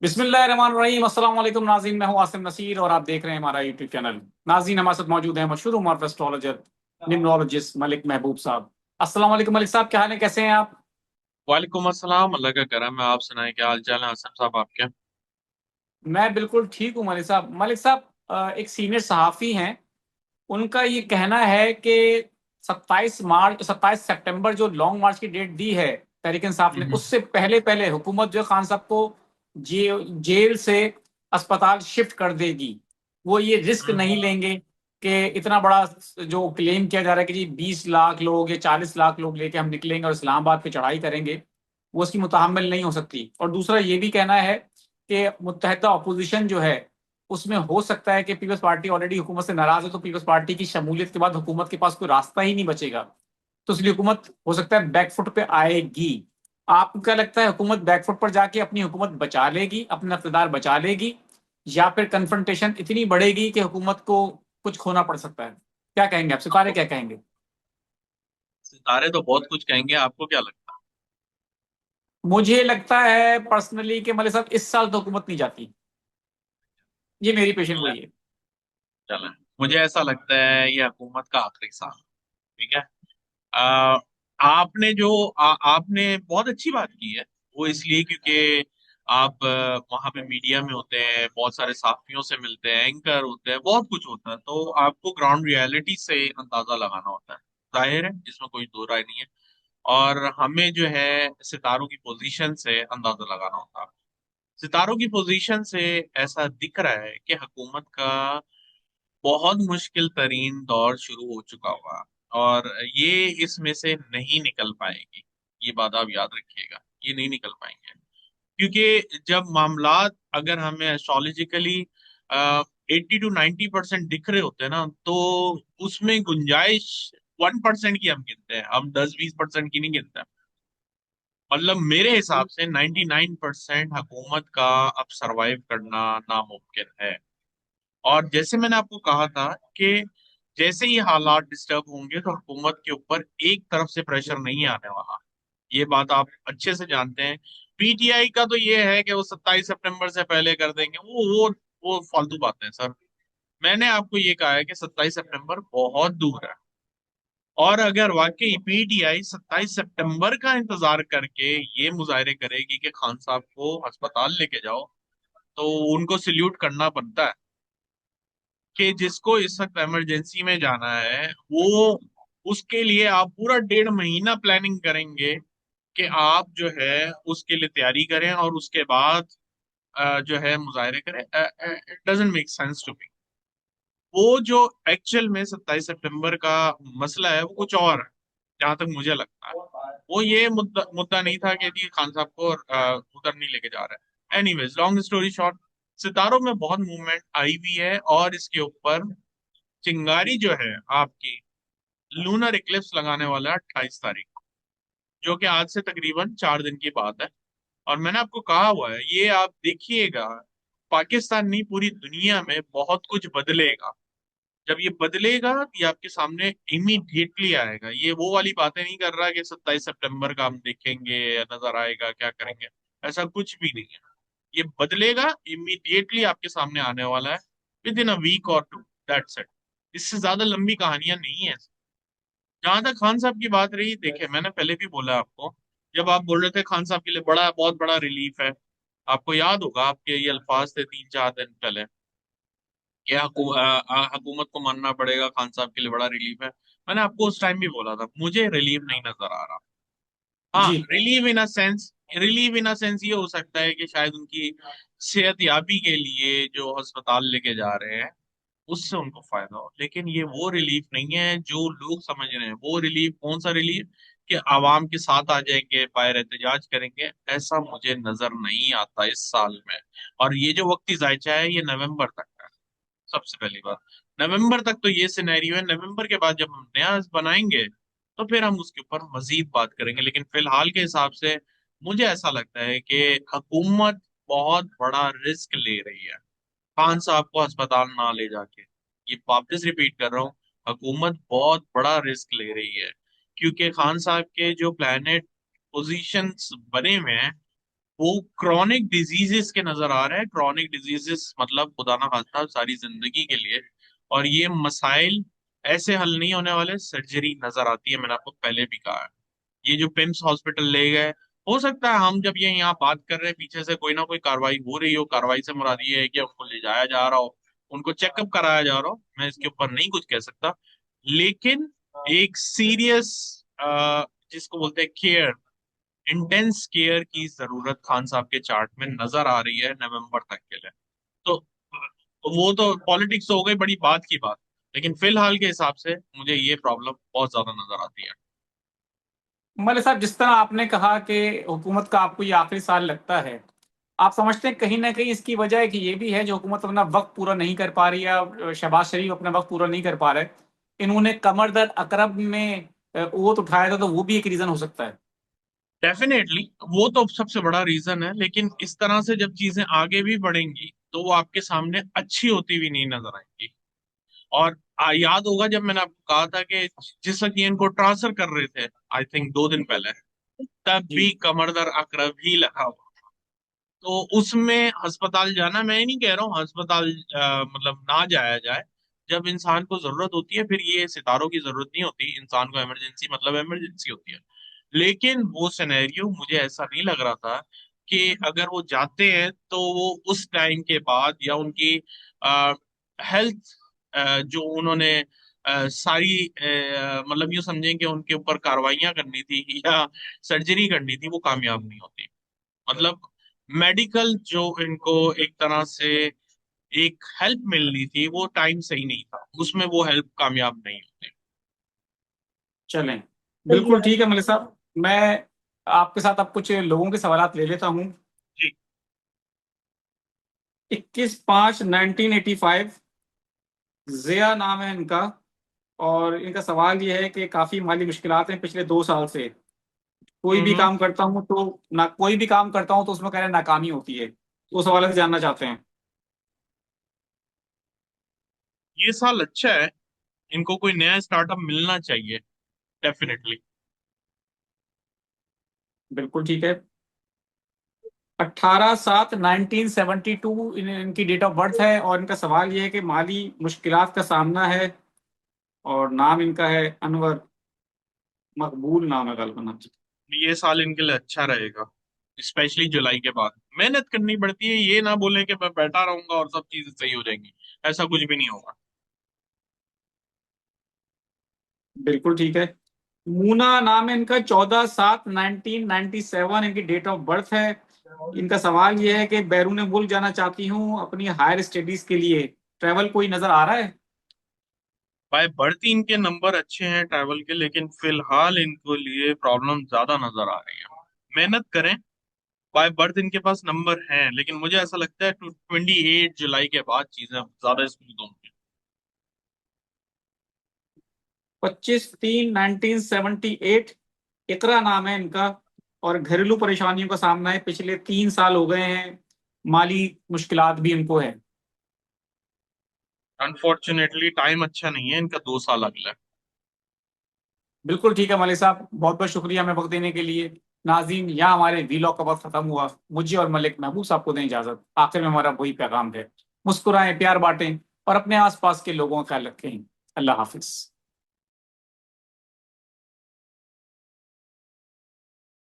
बिस्मिल्लाहिर्रहमानिर्रहीम। अस्सलाम वालेकुम नाज़रीन, मैं हूं आसिम नसीर और आप देख रहे हैं हमारा यूट्यूब चैनल। नाज़रीन, हमारे साथ मौजूद हैं मशहूर उमर एस्ट्रोलॉजर न्यूमरोलॉजिस्ट मलिक महबूब साहब। अस्सलाम वालेकुम मलिक साहब, क्या हाल है, कैसे हैं आप? वालेकुम अस्सलाम। अल्लाह का करम है। आप सुनाएं, क्या हाल चाल है आसिम साहब आपके? मैं बिल्कुल ठीक हूं मलिक साहब। एक सीनियर सहाफ़ी हैं, उनका ये कहना है कि 27 सितंबर जो लॉन्ग मार्च की डेट दी है तहरीक इंसाफ ने, हम्म। उससे पहले पहले हुकूमत जो है खान साहब को जेल से अस्पताल शिफ्ट कर देगी। वो ये रिस्क हम्म। नहीं लेंगे कि इतना बड़ा जो क्लेम किया जा रहा है कि जी 20 लाख लोग या 40 लाख लोग लेके हम निकलेंगे और इस्लामाबाद पे चढ़ाई करेंगे, वो उसकी मुतहम्मिल नहीं हो सकती। और दूसरा ये भी कहना है कि मुत्तहदा अपोजिशन जो है उसमें हो सकता है कि पीपल्स पार्टी ऑलरेडी हुकूमत से नाराज है, तो पीपल्स पार्टी की शमूलियत के बाद हुकूमत के पास कोई रास्ता ही नहीं बचेगा, तो इसलिए हुकूमत हो सकता है बैकफुट पे आएगी। आपको क्या लगता है, हुकूमत बैकफुट पर जाके अपनी हुकूमत बचा लेगी, अपना इक़्तिदार बचा लेगी, या फिर कन्फ्रंटेशन इतनी बढ़ेगी कि हुकूमत को कुछ खोना पड़ सकता है? क्या कहेंगे आप, सितारे तो क्या कहेंगे? सितारे तो बहुत कुछ कहेंगे, आपको क्या लगता मुझे लगता है पर्सनली कि मलिक साहब इस साल तो हुकूमत नहीं जाती। ये मेरी पेशेंट है? गोई है। चलें, मुझे ऐसा लगता है ये हुकूमत का आखिरी साल। ठीक है। आ, आपने आपने बहुत अच्छी बात की है। वो इसलिए क्योंकि आप वहां पे मीडिया में होते हैं, बहुत सारे साथियों से मिलते हैं, एंकर होते हैं, बहुत कुछ होता है, तो आपको ग्राउंड रियलिटी से अंदाजा लगाना होता है। जाहिर है, इसमें कोई दो राय नहीं है। और हमें जो है सितारों की पोजीशन से अंदाजा लगाना होता है। सितारों की पोजीशन से ऐसा दिख रहा है कि हुकूमत का बहुत मुश्किल तरीन दौर शुरू हो चुका हुआ, और ये इसमें से नहीं निकल पाएगी। ये बात आप याद रखिएगा, ये नहीं निकल पाएंगे। क्योंकि जब मामलात अगर हमें एस्ट्रोलॉजिकली 80 to 90% दिख रहे होते हैं ना, तो उसमें गुंजाइश 1% की हम गिनते हैं, हम 10-20% की नहीं गिनते। मतलब मेरे हिसाब से 99% हुकूमत का अब सरवाइव करना नामुमकिन है। और जैसे मैंने आपको कहा था कि जैसे ही हालात डिस्टर्ब होंगे तो हुकूमत के ऊपर एक तरफ से प्रेशर नहीं आने वाला। ये बात आप अच्छे से जानते हैं। पीटीआई का तो ये है कि वो 27 सितंबर से पहले कर देंगे। वो फालतू बातें हैं सर। मैंने आपको ये कहा है कि 27 सितंबर बहुत दूर है। और अगर वाकई पीटीआई 27 सितंबर का इंतजार करके ये मुजाहरे करेगी कि खान साहब को अस्पताल लेके जाओ, तो उनको सल्यूट करना बनता है। कि जिसको इस वक्त इमरजेंसी में जाना है, वो उसके लिए आप पूरा 1.5 महीना प्लानिंग करेंगे कि आप जो है उसके लिए तैयारी करें, और उसके बाद जो है मुजाहरे करें। It doesn't make sense to me. वो जो एक्चुअल में 27 सितंबर का मसला है वो कुछ और है, जहां तक मुझे लगता है। वो ये मुद्दा मुद्दा नहीं था कि जी खान साहब को उधर नहीं लेके जा रहा है। एनीवेज, लॉन्ग स्टोरी शॉर्ट, सितारों में बहुत मूवमेंट आई हुई है, और इसके ऊपर चिंगारी जो है आपकी, लूनर इक्लिप्स लगाने वाला है 28 तारीख को, जो कि आज से तकरीबन 4 दिन की बात है। और मैंने आपको कहा हुआ है, ये आप देखिएगा, पाकिस्तान नहीं पूरी दुनिया में बहुत कुछ बदलेगा। जब ये बदलेगा, ये आपके सामने इमीडिएटली आएगा। ये वो वाली बातें नहीं कर रहा कि 27 सितंबर का हम देखेंगे, नजर आएगा, क्या करेंगे। ऐसा कुछ भी नहीं है। ये बदलेगा, इमीडिएटली आपके सामने आने वाला है, विद इन अ वीक और टू, दैट्स इट। इससे ज्यादा लंबी कहानियां नहीं है। जहां तक खान साहब की बात रही, देखे मैंने पहले भी बोला आपको, जब आप बोल रहे थे खान साहब के लिए बड़ा बहुत बड़ा रिलीफ है, आपको याद होगा आपके ये अल्फाज थे 3-4 दिन पहले कि हुकूमत को मानना पड़ेगा, खान साहब के लिए बड़ा रिलीफ है। मैंने आपको उस टाइम भी बोला था, मुझे रिलीफ नहीं नजर आ रहा। हाँ, जी। रिलीव इन अ सेंस ये हो सकता है कि शायद उनकी सेहत याबी के लिए जो अस्पताल लेके जा रहे हैं उससे उनको फायदा हो, लेकिन ये वो रिलीफ नहीं है जो लोग समझ रहे हैं। वो रिलीफ कौन सा रिलीफ, कि आवाम के साथ आ जाएंगे, बाहर एहतजाज करेंगे, ऐसा मुझे नजर नहीं आता इस साल में। और ये जो वक्ती जायचा है, ये नवंबर तक है। सबसे पहली बात, नवंबर तक तो ये सिनेरियो है। नवंबर के बाद जब हम नया बनाएंगे, तो फिर हम उसके ऊपर मजीद बात करेंगे। लेकिन फिलहाल के हिसाब से मुझे ऐसा लगता है कि हुकूमत बहुत बड़ा रिस्क ले रही है खान साहब को अस्पताल ना ले जाके। ये वापस रिपीट कर रहा हूँ, हुकूमत बहुत बड़ा रिस्क ले रही है, क्योंकि खान साहब के जो प्लैनेट पोजीशंस बने हुए हैं, वो क्रॉनिक डिजीजेस के नजर आ रहे हैं। क्रॉनिक डिजीजेस मतलब खुदा ना खास्ता सारी जिंदगी के लिए। और ये मसाइल ऐसे हल नहीं होने वाले, सर्जरी नजर आती है, मैंने आपको पहले भी कहा है। ये जो पिम्स हॉस्पिटल ले गए, हो सकता है हम जब ये यहाँ बात कर रहे हैं पीछे से कोई ना कोई कार्रवाई हो रही हो, कार्रवाई से मुराद ये है कि उनको ले जाया जा रहा हो, उनको चेकअप कराया जा रहा हो, मैं इसके ऊपर नहीं कुछ कह सकता। लेकिन एक सीरियस जिसको बोलते हैं केयर, इंटेंस केयर की जरूरत खान साहब के चार्ट में नजर आ रही है नवंबर तक के लिए। तो वो तो पॉलिटिक्स हो गई बड़ी बात की बात, लेकिन फिलहाल के हिसाब से मुझे ये प्रॉब्लम बहुत ज्यादा नजर आती है। मलिक साहब, जिस तरह आपने कहा कि हुकूमत का आपको ये आखिरी साल लगता है, आप समझते हैं कहीं ना कहीं इसकी वजह कि ये भी है जो हुकूमत अपना वक्त पूरा नहीं कर पा रही है, शहबाज शरीफ अपना वक्त पूरा नहीं कर पा रहे, इन्होंने कमर दर्द अकरब में ओत उठाया था, तो वो भी एक रीजन हो सकता है। डेफिनेटली वो तो सबसे बड़ा रीजन है, लेकिन इस तरह से जब चीजें आगे भी बढ़ेंगी तो वो आपके सामने अच्छी होती हुई नहीं नजर आएंगी। और याद होगा जब मैंने आपको कहा था कि जिस वक्त ये इनको ट्रांसफर कर रहे थे, आई थिंक 2 दिन पहले, तब जी। भी कमरदर अकरब ही लगा हुआ। तो उसमें अस्पताल जाना, मैं ये नहीं कह रहा हूँ अस्पताल मतलब ना जाया जाए। जब इंसान को जरूरत होती है, फिर ये सितारों की जरूरत नहीं होती, इंसान को इमरजेंसी मतलब इमरजेंसी होती है। लेकिन वो सिनेरियो मुझे ऐसा नहीं लग रहा था कि अगर वो जाते हैं तो वो उस टाइम के बाद या उनकी हेल्थ जो उन्होंने सारी मतलब यूं समझें कि उनके ऊपर कार्रवाइयां करनी थी या सर्जरी करनी थी, वो कामयाब नहीं होती। मतलब मेडिकल जो इनको एक तरह से एक हेल्प मिलनी थी, वो टाइम सही नहीं था, उसमें वो हेल्प कामयाब नहीं होती। चलें, बिल्कुल ठीक है मलिक साहब। मैं आपके साथ अब कुछ लोगों के सवालात ले लेता हूँ। जी। 21/5/1985, जिया नाम है इनका, और इनका सवाल ये है कि काफी माली मुश्किलात हैं पिछले 2 साल से। कोई भी हम्म। काम करता हूँ तो ना, कोई भी काम करता हूँ तो उसमें कह रहे हैं नाकामी होती है। तो उस हवाले से जानना चाहते हैं। ये साल अच्छा है, इनको कोई नया स्टार्टअप मिलना चाहिए, डेफिनेटली। बिल्कुल ठीक है। 18/7/1972 इनकी डेट ऑफ बर्थ है, और इनका सवाल ये है कि माली मुश्किलात का सामना है, और नाम इनका है अनवर, मकबूल नाम है गलबना। ये साल इनके लिए अच्छा रहेगा, स्पेशली जुलाई के बाद। मेहनत करनी पड़ती है, ये ना बोले कि मैं बैठा रहूंगा और सब चीजें सही हो जाएंगी, ऐसा कुछ भी नहीं होगा। बिल्कुल ठीक है। मूना नाम है इनका, 14/7/1997 इनकी डेट ऑफ बर्थ है। इनका सवाल यह है कि बैरून मुल्क जाना चाहती हूँ अपनी हायर स्टडीज के लिए, ट्रैवल कोई नजर आ रहा है? बाय बर्थ इनके नंबर अच्छे हैं ट्रैवल के, लेकिन फिलहाल इनको लिए प्रॉब्लम ज्यादा नजर आ रही है। मेहनत करें, बाय बर्थ इनके पास नंबर हैं, लेकिन मुझे ऐसा लगता है 28 जुलाई के बाद चीजें ज्यादा स्मूथ होंगी। 25/3/1978, इकरा नाम है इनका, और घरेलू परेशानियों का सामना है, पिछले 3 साल हो गए हैं, माली मुश्किलात भी इनको है। अनफॉर्चुनेटली टाइम अच्छा नहीं है इनका, 2 साल अगला है। बिल्कुल ठीक है मलिक साहब, बहुत बहुत शुक्रिया हमें वक्त देने के लिए। नाजीन, यहाँ हमारे वीलॉग का वक्त खत्म हुआ। मुझे और मलिक महबूब साहब को दें इजाजत। आखिर में हमारा वही पैगाम है, मुस्कुराएं, प्यार बांटें, और अपने आसपास के लोगों का ख्याल रखें। अल्लाह हाफिज।